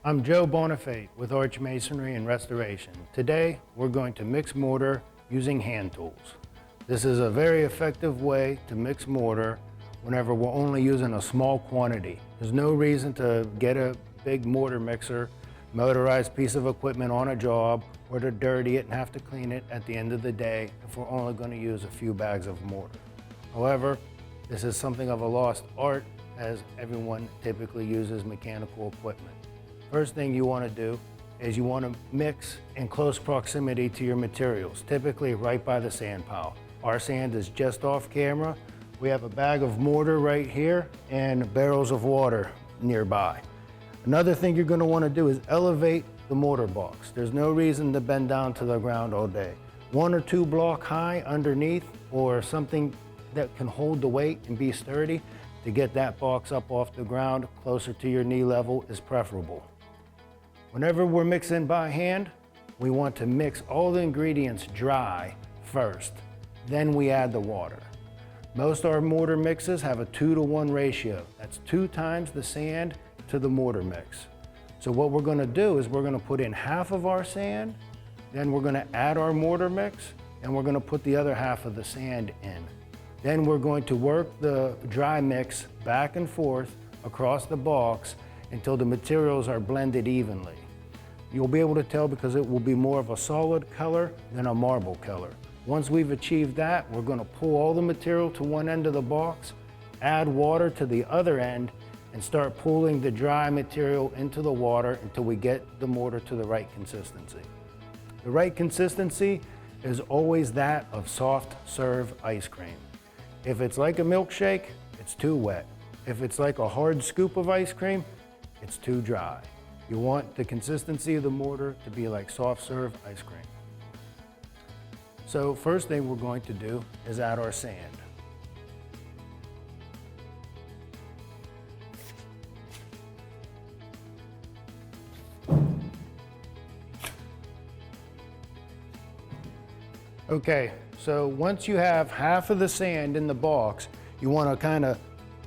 I'm Joe Bonifate with Arch Masonry and Restoration. Today, we're going to mix mortar using hand tools. This is a very effective way to mix mortar whenever we're only using a small quantity. There's no reason to get a big mortar mixer, motorized piece of equipment on a job, or to dirty it and have to clean it at the end of the day if we're only going to use a few bags of mortar. However, this is something of a lost art as everyone typically uses mechanical equipment. First thing you want to do is you want to mix in close proximity to your materials, typically right by the sand pile. Our sand is just off camera. We have a bag of mortar right here and barrels of water nearby. Another thing you're going to want to do is elevate the mortar box. There's no reason to bend down to the ground all day. 1 or 2 block high underneath, or something that can hold the weight and be sturdy to get that box up off the ground closer to your knee level is preferable. Whenever we're mixing by hand, we want to mix all the ingredients dry first, then we add the water. Most of our mortar mixes have a 2-to-1 ratio. That's 2 times the sand to the mortar mix. So what we're going to do is we're going to put in half of our sand, then we're going to add our mortar mix, and we're going to put the other half of the sand in. Then we're going to work the dry mix back and forth across the box until the materials are blended evenly. You'll be able to tell because it will be more of a solid color than a marble color. Once we've achieved that, we're going to pull all the material to one end of the box, add water to the other end, and start pulling the dry material into the water until we get the mortar to the right consistency. The right consistency is always that of soft serve ice cream. If it's like a milkshake, it's too wet. If it's like a hard scoop of ice cream, it's too dry. You want the consistency of the mortar to be like soft serve ice cream. So first thing we're going to do is add our sand. Okay, so once you have half of the sand in the box, you want to kind of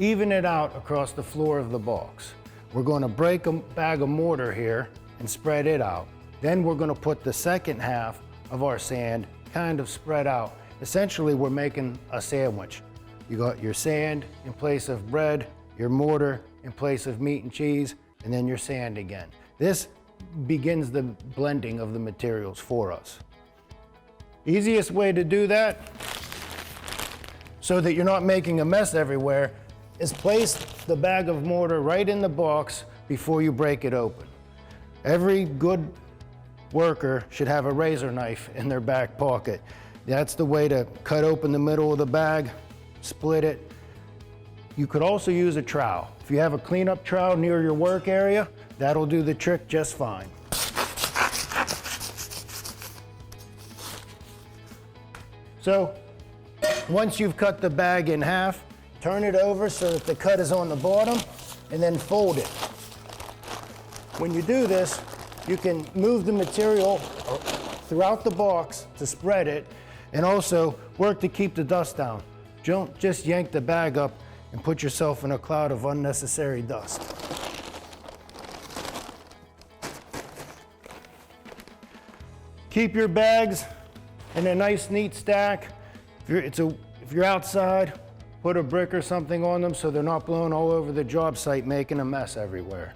even it out across the floor of the box. We're going to break a bag of mortar here and spread it out. Then we're going to put the second half of our sand kind of spread out. Essentially, we're making a sandwich. You got your sand in place of bread, your mortar in place of meat and cheese, and then your sand again. This begins the blending of the materials for us. Easiest way to do that, so that you're not making a mess everywhere, is place the bag of mortar right in the box before you break it open. Every good worker should have a razor knife in their back pocket. That's the way to cut open the middle of the bag, split it. You could also use a trowel. If you have a cleanup trowel near your work area, that'll do the trick just fine. So, once you've cut the bag in half, turn it over so that the cut is on the bottom, and then fold it. When you do this, you can move the material throughout the box to spread it, and also work to keep the dust down. Don't just yank the bag up and put yourself in a cloud of unnecessary dust. Keep your bags in a nice neat stack. If you're outside, put a brick or something on them so they're not blown all over the job site making a mess everywhere.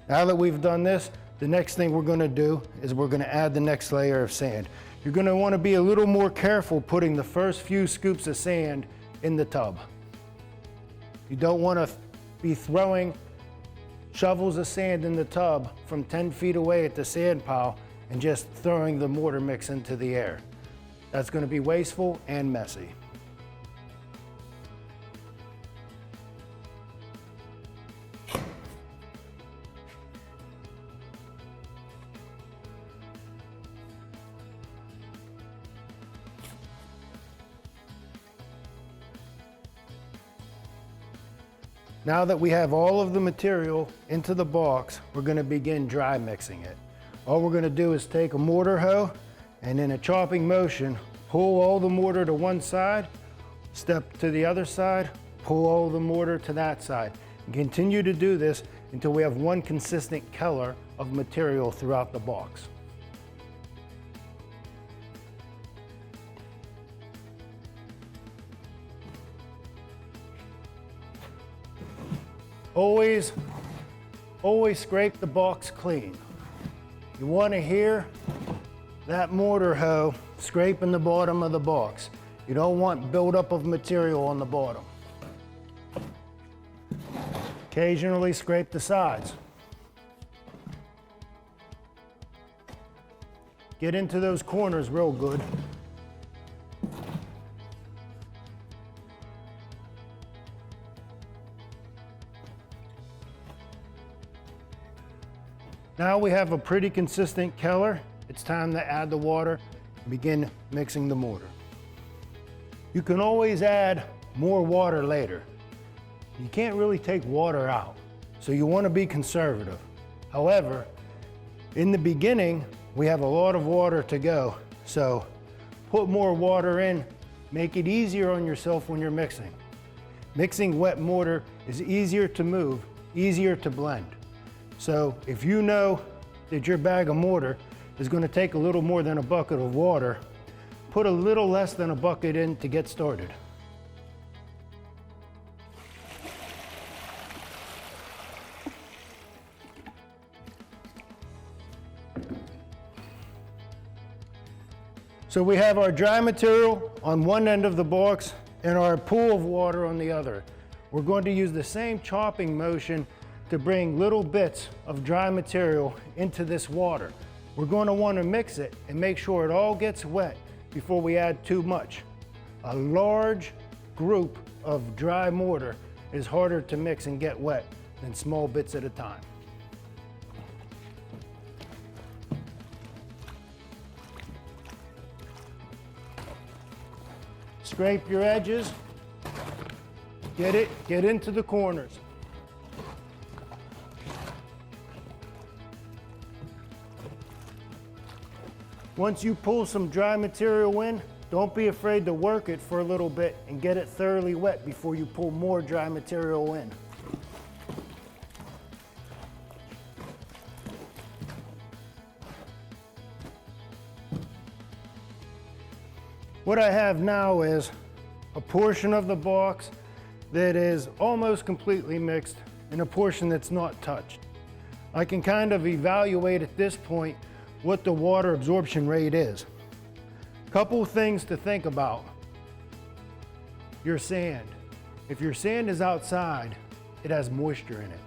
Now that we've done this, the next thing we're going to do is we're going to add the next layer of sand. You're going to want to be a little more careful putting the first few scoops of sand in the tub. You don't want to be throwing shovels of sand in the tub from 10 feet away at the sand pile and just throwing the mortar mix into the air. That's going to be wasteful and messy. Now that we have all of the material into the box, we're going to begin dry mixing it. All we're going to do is take a mortar hoe and in a chopping motion, pull all the mortar to one side, step to the other side, pull all the mortar to that side. And continue to do this until we have one consistent color of material throughout the box. Always scrape the box clean. You want to hear that mortar hoe scraping the bottom of the box. You don't want buildup of material on the bottom. Occasionally scrape the sides. Get into those corners real good. Now we have a pretty consistent color. It's time to add the water and begin mixing the mortar. You can always add more water later. You can't really take water out, so you want to be conservative. However, in the beginning, we have a lot of water to go, so put more water in, make it easier on yourself when you're mixing. Mixing wet mortar is easier to move, easier to blend. So if you know that your bag of mortar is going to take a little more than a bucket of water, put a little less than a bucket in to get started. So we have our dry material on one end of the box and our pool of water on the other. We're going to use the same chopping motion to bring little bits of dry material into this water. We're going to want to mix it and make sure it all gets wet before we add too much. A large group of dry mortar is harder to mix and get wet than small bits at a time. Scrape your edges, get into the corners. Once you pull some dry material in, don't be afraid to work it for a little bit and get it thoroughly wet before you pull more dry material in. What I have now is a portion of the box that is almost completely mixed and a portion that's not touched. I can kind of evaluate at this point what the water absorption rate is. Couple things to think about. Your sand. If your sand is outside, it has moisture in it.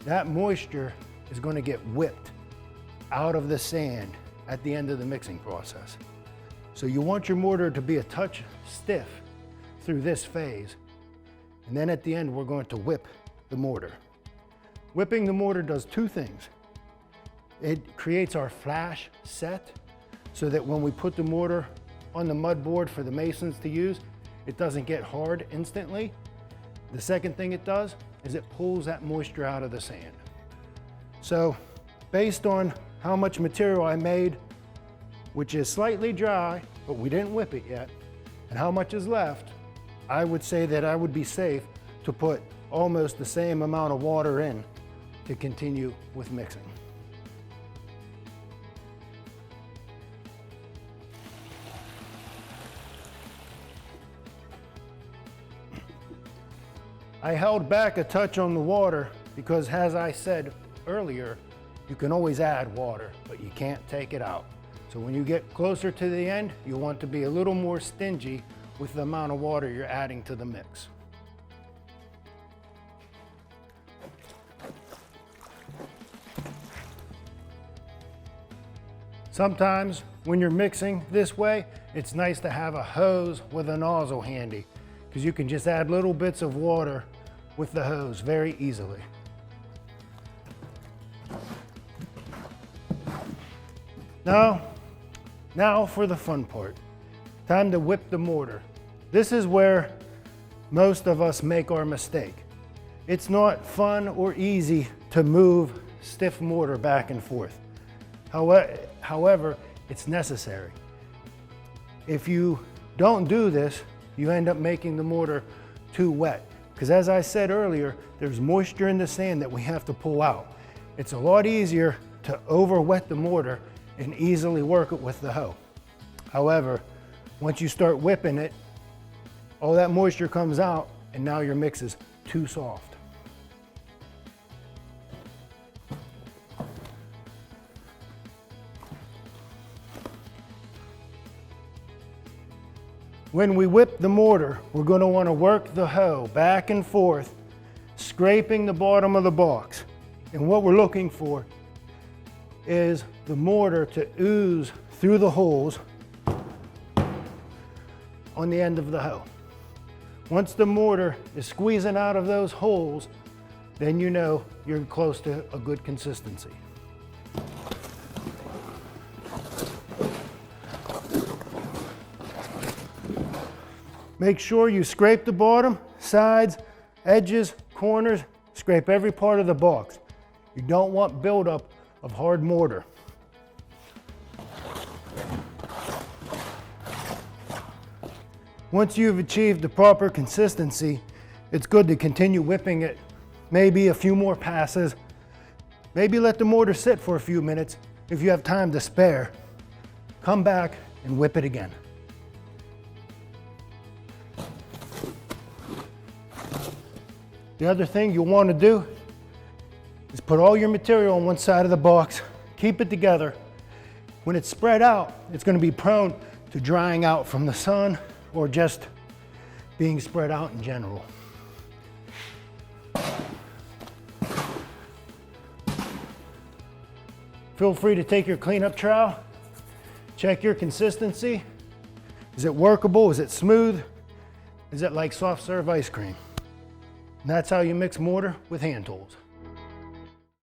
That moisture is going to get whipped out of the sand at the end of the mixing process. So you want your mortar to be a touch stiff through this phase. And then at the end, we're going to whip the mortar. Whipping the mortar does two things. It creates our flash set so that when we put the mortar on the mud board for the masons to use, it doesn't get hard instantly. The second thing it does is it pulls that moisture out of the sand. So based on how much material I made, which is slightly dry, but we didn't whip it yet, and how much is left, I would say that I would be safe to put almost the same amount of water in to continue with mixing. I held back a touch on the water because, as I said earlier, you can always add water, but you can't take it out. So when you get closer to the end, you want to be a little more stingy with the amount of water you're adding to the mix. Sometimes when you're mixing this way, it's nice to have a hose with a nozzle handy because you can just add little bits of water with the hose very easily. Now for the fun part. Time to whip the mortar. This is where most of us make our mistake. It's not fun or easy to move stiff mortar back and forth. However, it's necessary. If you don't do this, you end up making the mortar too wet. because as I said earlier, there's moisture in the sand that we have to pull out. It's a lot easier to over wet the mortar and easily work it with the hoe. However, once you start whipping it, all that moisture comes out and now your mix is too soft. When we whip the mortar, we're going to want to work the hoe back and forth, scraping the bottom of the box. And what we're looking for is the mortar to ooze through the holes on the end of the hoe. Once the mortar is squeezing out of those holes, then you know you're close to a good consistency. Make sure you scrape the bottom, sides, edges, corners, scrape every part of the box. You don't want buildup of hard mortar. Once you've achieved the proper consistency, it's good to continue whipping it, maybe a few more passes. Maybe let the mortar sit for a few minutes if you have time to spare. Come back and whip it again. The other thing you'll want to do is put all your material on one side of the box, keep it together. When it's spread out, it's going to be prone to drying out from the sun or just being spread out in general. Feel free to take your cleanup trowel, check your consistency. Is it workable? Is it smooth? Is it like soft serve ice cream? And that's how you mix mortar with hand tools.